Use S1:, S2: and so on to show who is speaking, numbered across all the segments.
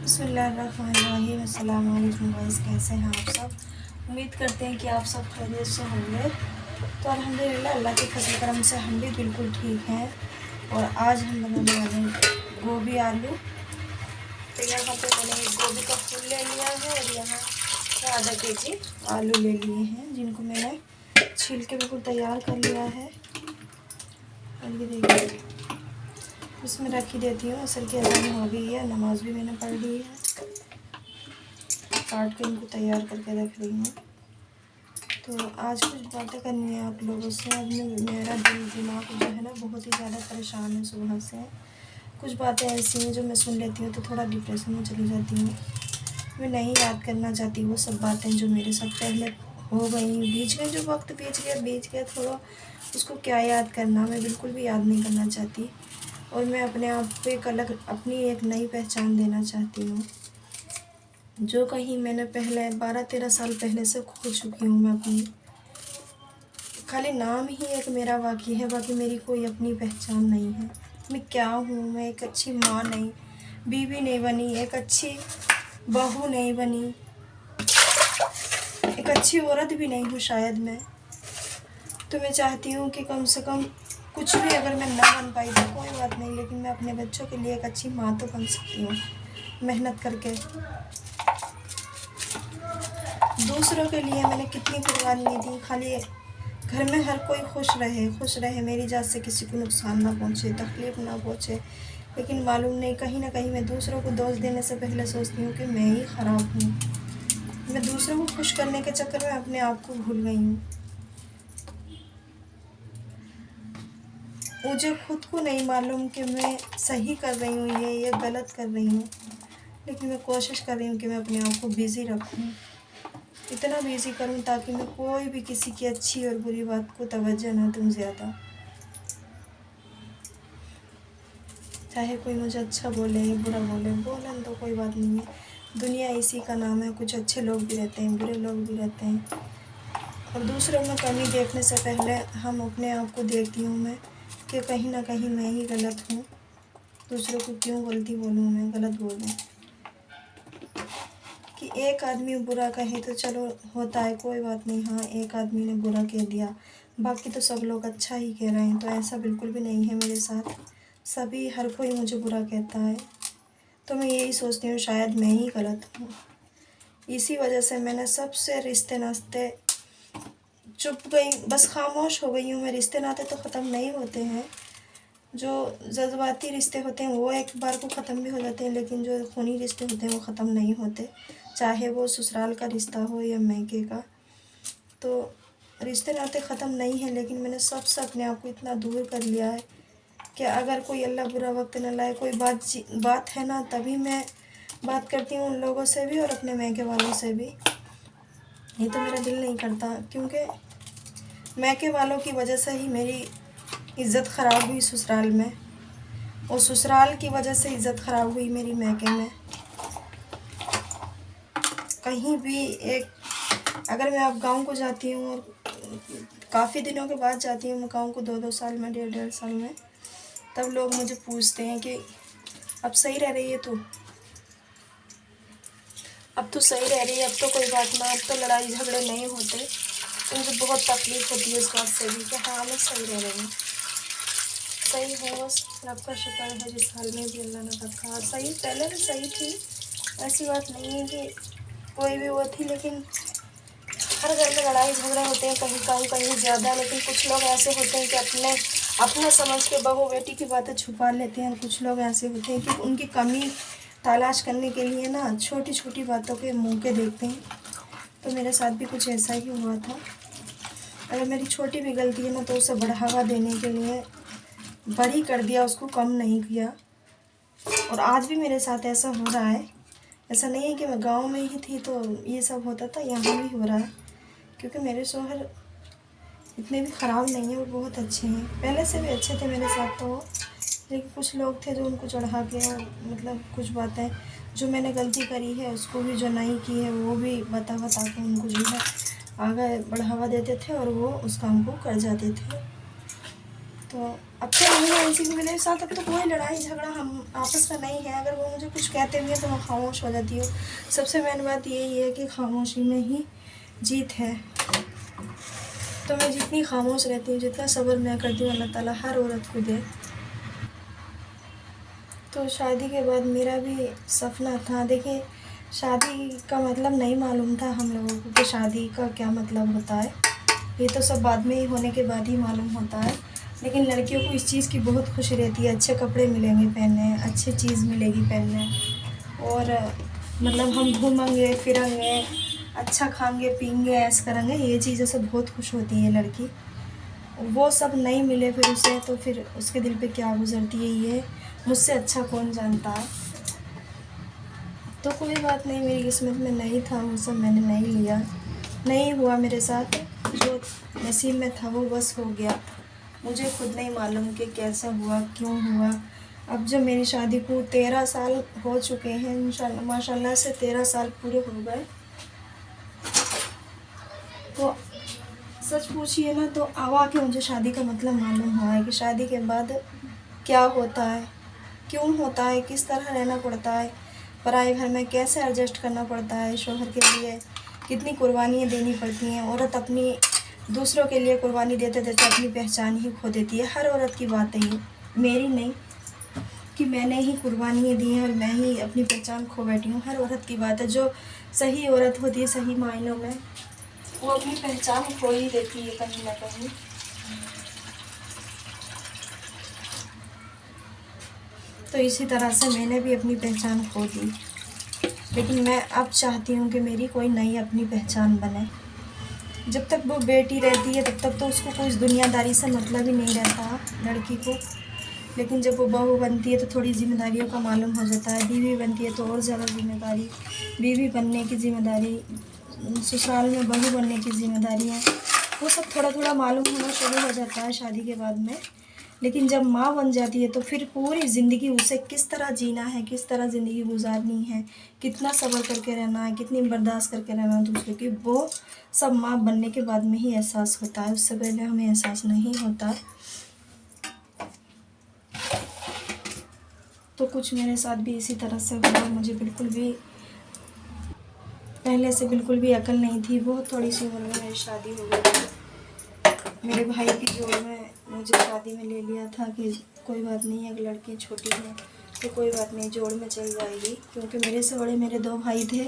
S1: बिस्मिल्लाहिर्रहमानिर्रहीम। अस्सलाम वालेकुम गाइस, कैसे हैं आप सब। उम्मीद करते हैं कि आप सब खैरियत से होंगे। तो अल्हम्दुलिल्लाह अल्लाह के फजल करम से हम भी बिल्कुल ठीक हैं। और आज हम बनाने वाले हैं गोभी आलू। तो यहाँ पे मैंने एक गोभी का फूल ले लिया है और यहाँ आधा केजी आलू ले लिए हैं, जिनको मैंने छील के बिल्कुल तैयार कर लिया है। और ये देखिए इसमें रखी देती हूँ। असर की अज़ान हो गई है, नमाज भी मैंने पढ़ ली है। काट के इनको तैयार करके रख रही हूँ। तो आज कुछ बातें करनी है आप लोगों से। अब मेरा दिमाग जो है ना बहुत ही ज़्यादा परेशान है सुबह से। कुछ बातें ऐसी हैं जो मैं सुन लेती हूँ तो थोड़ा डिप्रेशन में चली जाती हूँ। मैं नहीं याद करना चाहती वो सब बातें जो मेरे साथ पहले हो गई, बीच में जो वक्त बीच गया थोड़ा, उसको क्या याद करना। मैं बिल्कुल भी याद नहीं करना चाहती। और मैं अपने आप को एक अलग अपनी एक नई पहचान देना चाहती हूँ, जो कहीं मैंने पहले 12-13 साल पहले से खो चुकी हूँ। मैं अपनी खाली नाम ही एक मेरा बाकी है, बाकी मेरी कोई अपनी पहचान नहीं है। मैं क्या हूँ? मैं एक अच्छी माँ नहीं, बीवी नहीं बनी, एक अच्छी बहू नहीं बनी, एक अच्छी औरत भी नहीं हूँ शायद मैं। तो मैं चाहती हूँ कि कम से कम कुछ भी अगर मैं ना बन पाई तो कोई बात नहीं, लेकिन मैं अपने बच्चों के लिए एक अच्छी माँ तो बन सकती हूँ मेहनत करके। दूसरों के लिए मैंने कितनी कुर्बानी दी, खाली घर में हर कोई खुश रहे, मेरी जात से किसी को नुकसान ना पहुँचे, तकलीफ़ ना पहुँचे। लेकिन मालूम नहीं, कहीं ना कहीं मैं दूसरों को दोष देने से पहले सोचती हूँ कि मैं ही ख़राब हूँ। मैं दूसरों को खुश करने के चक्कर में अपने आप को भूल गई हूँ। मुझे खुद को नहीं मालूम कि मैं सही कर रही हूँ ये गलत कर रही हूँ। लेकिन मैं कोशिश कर रही हूँ कि मैं अपने आप को बिज़ी रखूँ, इतना बिज़ी करूँ ताकि मैं कोई भी किसी की अच्छी और बुरी बात को तवज्जो ना दूँ ज़्यादा। चाहे कोई मुझे अच्छा बोले बुरा बोलन तो कोई बात नहीं है, दुनिया इसी का नाम है। कुछ अच्छे लोग भी रहते हैं, बुरे लोग भी रहते हैं। और दूसरों में कमी देखने से पहले हम अपने आप को देखती हूँ मैं कि कहीं ना कहीं मैं ही गलत हूँ। दूसरों को क्यों गलती बोलूँ, मैं गलत बोलूँ। कि एक आदमी बुरा कहे तो चलो होता है, कोई बात नहीं। हाँ, एक आदमी ने बुरा कह दिया, बाकी तो सब लोग अच्छा ही कह रहे हैं। तो ऐसा बिल्कुल भी नहीं है मेरे साथ। सभी हर कोई मुझे बुरा कहता है, तो मैं यही सोचती हूँ शायद मैं ही गलत हूँ। इसी वजह से मैंने सबसे रिश्ते नाते चुप गई, बस खामोश हो गई हूँ मैं। रिश्ते नाते तो ख़त्म नहीं होते हैं, जो जज्बाती रिश्ते होते हैं वो एक बार को ख़त्म भी हो जाते हैं, लेकिन जो खूनी रिश्ते होते हैं वो ख़त्म नहीं होते, चाहे वो ससुराल का रिश्ता हो या मैके का। तो रिश्ते नाते ख़त्म नहीं है, लेकिन मैंने सबसे अपने आप को इतना दूर कर लिया है कि अगर कोई अल्लाह बुरा वक्त न लाए, कोई बात है ना, तभी मैं बात करती हूँ उन लोगों से भी और अपने मैके वालों से भी। नहीं तो मेरा दिल नहीं करता, क्योंकि मैके वालों की वजह से ही मेरी इज़्ज़त ख़राब हुई ससुराल में, और ससुराल की वजह से इज़्ज़त ख़राब हुई मेरी मैके में। कहीं भी एक अगर मैं अब गांव को जाती हूँ, और काफ़ी दिनों के बाद जाती हूँ मैं गाँव को, 2-2 साल में, 1.5 साल में, तब लोग मुझे पूछते हैं कि अब सही रह रही है तू, अब तो सही रह रही है, अब तो कोई बात ना, अब तो लड़ाई झगड़े नहीं होते। तो मुझे बहुत तकलीफ़ होती है इस बात से भी कि हाँ मैं सही रह रही हूँ। सही हूँ, बस रब का शुक्र है जिस हाल में भी अल्लाह ने रखा। सही पहले भी सही थी, ऐसी बात नहीं है कि कोई भी वो थी, लेकिन हर घर में लड़ाई झगड़े होते हैं, कहीं कम कहीं ज़्यादा। लेकिन कुछ लोग ऐसे होते हैं कि अपना समझ के बहू बेटी की बातें छुपा लेते हैं। कुछ लोग ऐसे होते हैं कि उनकी कमी तलाश करने के लिए ना छोटी छोटी बातों के मौके देखते हैं। तो मेरे साथ भी कुछ ऐसा ही हुआ था। अगर मेरी छोटी भी गलती है ना तो उसे बढ़ावा देने के लिए बड़ी कर दिया, उसको कम नहीं किया। और आज भी मेरे साथ ऐसा हो रहा है। ऐसा नहीं है कि मैं गांव में ही थी तो ये सब होता था, यहाँ भी हो रहा है। क्योंकि मेरे शौहर इतने भी ख़राब नहीं हैं, वो बहुत अच्छे हैं, पहले से भी अच्छे थे मेरे साथ तो। लेकिन कुछ लोग थे जो उनको चढ़ा के, मतलब कुछ बातें जो मैंने गलती करी है उसको भी, जो नहीं की है वो भी बता के उनको जो है आगे बढ़ावा देते थे और वो उस काम को कर जाते थे। तो अब तो नहीं है इसी मेरे साथ, अब तो कोई लड़ाई झगड़ा हम आपस में नहीं है। अगर वो मुझे कुछ कहते भी हैं तो मैं खामोश हो जाती हूँ। सबसे मेन बात यही है कि खामोशी में ही जीत है। तो मैं जितनी खामोश रहती हूँ, जितना सब्र मैं करती हूँ, अल्लाह ताला हर औरत को दे। तो शादी के बाद मेरा भी सपना था, देखिए शादी का मतलब नहीं मालूम था हम लोगों को कि शादी का क्या मतलब होता है। ये तो सब बाद में ही, होने के बाद ही मालूम होता है। लेकिन लड़कियों को इस चीज़ की बहुत खुशी रहती है, अच्छे कपड़े मिलेंगे पहनने, अच्छी चीज़ मिलेगी पहनने, और मतलब हम घूमेंगे फिरेंगे, अच्छा खाएंगे पीएंगे, ऐसा करेंगे, ये चीज़ों से बहुत खुश होती है लड़की। वो सब नहीं मिले फिर उसे, तो फिर उसके दिल पे क्या गुजरती है ये मुझसे अच्छा कौन जानता है। तो कोई बात नहीं, मेरी किस्मत में नहीं था वो सब, मैंने नहीं लिया, नहीं हुआ मेरे साथ। जो नसीब में था वो बस हो गया। मुझे खुद नहीं मालूम कि कैसा हुआ, क्यों हुआ। अब जब मेरी शादी को 13 साल हो चुके हैं, इंशाल्लाह माशाल्लाह से 13 साल पूरे हो गए। तो सच पूछिए ना, तो आवा के मुझे शादी का मतलब मालूम हुआ है कि शादी के बाद क्या होता है, क्यों होता है, किस तरह रहना पड़ता है, पराए घर में कैसे एडजस्ट करना पड़ता है, शोहर के लिए कितनी कुर्बानियाँ देनी पड़ती हैं। औरत अपनी दूसरों के लिए कुर्बानी देते देते अपनी पहचान ही खो देती है। हर औरत की बात है ये, मेरी नहीं कि मैंने ही कुर्बानियाँ दी हैं और मैं ही अपनी पहचान खो बैठी हूँ। हर औरत की बात है। जो सही औरत होती है सही मायनों में, वो अपनी पहचान खो ही देती है कहीं ना कहीं। तो इसी तरह से मैंने भी अपनी पहचान खो दी, लेकिन मैं अब चाहती हूँ कि मेरी कोई नई अपनी पहचान बने। जब तक वो बेटी रहती है तब तक तो उसको कुछ दुनियादारी से मतलब ही नहीं रहता लड़की को, लेकिन जब वो बहू बनती है तो थोड़ी जिम्मेदारियों का मालूम हो जाता है। बीवी बनती है तो और ज़्यादा जिम्मेदारी, बीवी बनने की जिम्मेदारी, ससुराल में बहू बनने की जिम्मेदारी है, वो सब थोड़ा थोड़ा मालूम होना शुरू हो जाता है शादी के बाद में। लेकिन जब माँ बन जाती है तो फिर पूरी ज़िंदगी उसे किस तरह जीना है, किस तरह ज़िंदगी गुजारनी है, कितना सब्र करके रहना है, कितनी बर्दाश्त करके रहना है दूसरे की, वो सब माँ बनने के बाद में ही एहसास होता है। उससे पहले हमें एहसास नहीं होता। तो कुछ मेरे साथ भी इसी तरह से हुआ। मुझे बिल्कुल भी पहले से बिल्कुल भी अकल नहीं थी। बहुत थोड़ी सी उम्र में मेरी शादी हो गई थी। मेरे भाई की जोड़ में मुझे शादी में ले लिया था कि कोई बात नहीं, अगर लड़की छोटी है तो कोई बात नहीं, जोड़ में चल जाएगी। क्योंकि मेरे से बड़े मेरे 2 भाई थे,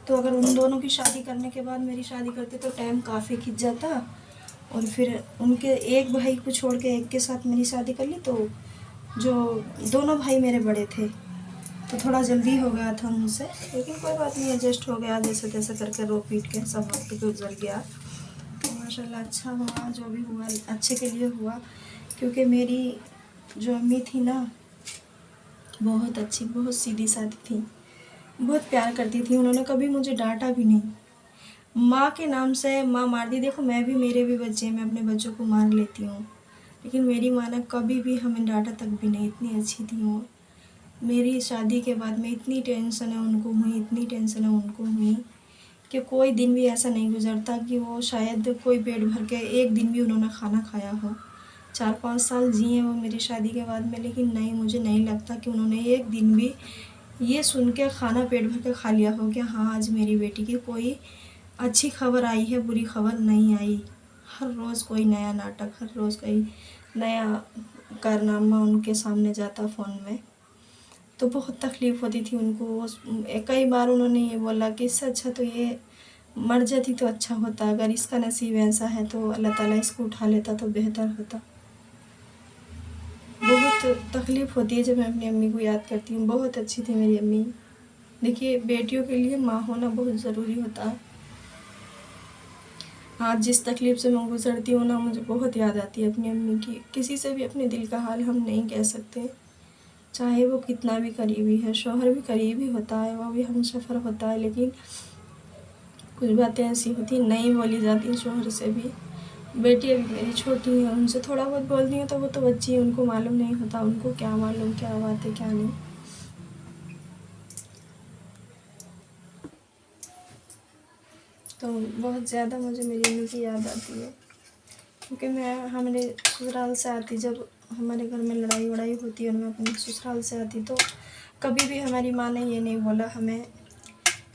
S1: तो अगर उन दोनों की शादी करने के बाद मेरी शादी करते तो टाइम काफ़ी खिंच जाता, और फिर उनके एक भाई को छोड़ के एक के साथ मेरी शादी कर ली, तो जो दोनों भाई मेरे बड़े थे तो थोड़ा जल्दी हो गया था मुझसे। लेकिन कोई बात नहीं, एडजस्ट हो गया, जैसे तैसे करके रो पीट के सब वक्त गुजर गया। तो माशाल्लाह अच्छा हुआ, जो भी हुआ अच्छे के लिए हुआ। क्योंकि मेरी जो अम्मी थी ना, बहुत अच्छी, बहुत सीधी सादी थी, बहुत प्यार करती थी। उन्होंने कभी मुझे डांटा भी नहीं। माँ के नाम से माँ मार दी। देखो मैं भी, मेरे भी बच्चे, मैं अपने बच्चों को मार लेती हूँ, लेकिन मेरी माँ ने कभी भी हमें डांटा तक भी नहीं। इतनी अच्छी थी वो। मेरी शादी के बाद में इतनी टेंशन है उनको हुई, इतनी टेंशन है उनको हुई कि कोई दिन भी ऐसा नहीं गुजरता कि वो शायद कोई पेट भर के एक दिन भी उन्होंने खाना खाया हो। 4-5 साल जिए वो मेरी शादी के बाद में, लेकिन नहीं, मुझे नहीं लगता कि उन्होंने एक दिन भी ये सुन के खाना पेट भर के खा लिया हो कि हाँ आज मेरी बेटी की कोई अच्छी खबर आई है, बुरी खबर नहीं आई। हर रोज़ कोई नया नाटक, हर रोज़ कोई नया कारनामा उनके सामने जाता फ़ोन में। तो बहुत तकलीफ़ होती थी उनको। कई बार उन्होंने ये बोला कि इससे अच्छा तो ये मर जाती तो अच्छा होता, अगर इसका नसीब ऐसा है तो अल्लाह ताला इसको उठा लेता तो बेहतर होता। बहुत तकलीफ़ होती है जब मैं अपनी अम्मी को याद करती हूँ। बहुत अच्छी थी मेरी अम्मी। देखिए बेटियों के लिए माँ होना बहुत ज़रूरी होता है। आज जिस तकलीफ़ से मैं गुजरती हूँ ना, मुझे बहुत याद आती है अपनी अम्मी की। किसी से भी अपने दिल का हाल हम नहीं कह सकते, चाहे वो कितना भी करीबी है। शौहर भी करीबी होता है, वो भी हमसफ़र होता है, लेकिन कुछ बातें ऐसी होती नहीं बोली जाती शौहर से भी। बेटी अभी मेरी छोटी है, उनसे थोड़ा बहुत बोलती हूँ तो वो तो बच्ची है, उनको मालूम नहीं होता, उनको क्या मालूम क्या बात है क्या नहीं। तो बहुत ज़्यादा मुझे मेरी अम्मी की याद आती है, क्योंकि मैं हमारे ससुराल से आती जब हमारे घर में लड़ाई वड़ाई होती है और मैं अपने ससुराल से आती तो कभी भी हमारी माँ ने ये नहीं बोला हमें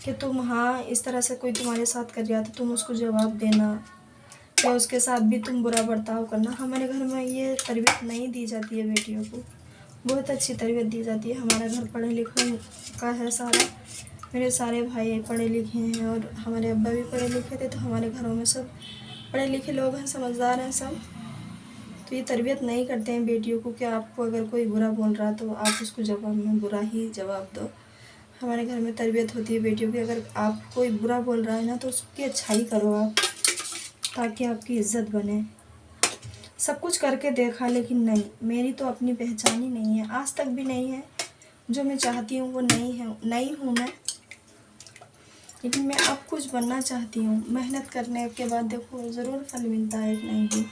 S1: कि तुम हाँ इस तरह से कोई तुम्हारे साथ कर रहा तो तुम उसको जवाब देना या उसके साथ भी तुम बुरा बर्ताव करना। हमारे घर में ये तरबियत नहीं दी जाती है बेटियों को, बहुत अच्छी तरबियत दी जाती है। हमारा घर पढ़े लिखे का है सारा, मेरे सारे भाई पढ़े लिखे हैं और हमारे अब्बा भी पढ़े लिखे थे, तो हमारे घरों में सब पढ़े लिखे लोग हैं, समझदार हैं सब। तो ये तरबियत नहीं करते हैं बेटियों को कि आपको अगर कोई बुरा बोल रहा तो आप उसको जवाब में बुरा ही जवाब दो। हमारे घर में तरबियत होती है बेटियों की, अगर आप कोई बुरा बोल रहा है ना तो उसकी अच्छाई करो आप, ताकि आपकी इज्जत बने। सब कुछ करके देखा लेकिन नहीं, मेरी तो अपनी पहचान ही नहीं है, आज तक भी नहीं है। जो मैं चाहती हूँ वो नहीं हूँ मैं, लेकिन मैं अब कुछ बनना चाहती हूँ। मेहनत करने के बाद देखो ज़रूर फल मिलता है एक नहीं भी।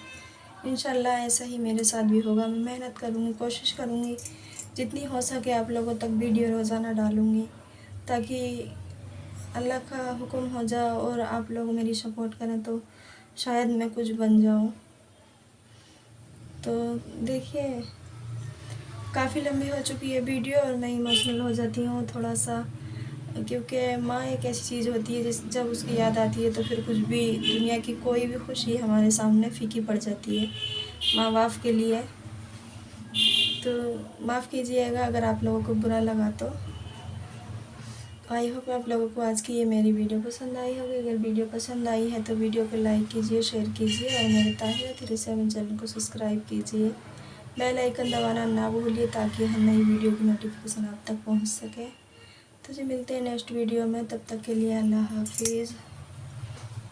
S1: इंशाल्लाह ऐसा ही मेरे साथ भी होगा। मैं मेहनत करूँगी, कोशिश करूँगी जितनी हो सके आप लोगों तक वीडियो रोज़ाना डालूँगी, ताकि अल्लाह का हुक्म हो जाए और आप लोग मेरी सपोर्ट करें तो शायद मैं कुछ बन जाऊँ। तो देखिए काफ़ी लंबी हो चुकी है वीडियो और मैं इमोशनल हो जाती हूँ थोड़ा सा, क्योंकि माँ एक ऐसी चीज़ होती है जिस जब उसकी याद आती है तो फिर कुछ भी दुनिया की कोई भी खुशी हमारे सामने फीकी पड़ जाती है माँ बाप के लिए। तो माफ़ कीजिएगा अगर आप लोगों को बुरा लगा तो। आई होप आप लोगों को आज की ये मेरी वीडियो पसंद आई होगी। अगर वीडियो पसंद आई है तो वीडियो को लाइक कीजिए, शेयर कीजिए और मेरे ताहिरा 37 चैनल को सब्सक्राइब कीजिए। बेल आइकन दबाना ना भूलिए ताकि हर नई वीडियो की नोटिफिकेशन आप तक पहुंच सके। तो जी मिलते हैं नेक्स्ट वीडियो में, तब तक के लिए अल्लाह हाफिज़।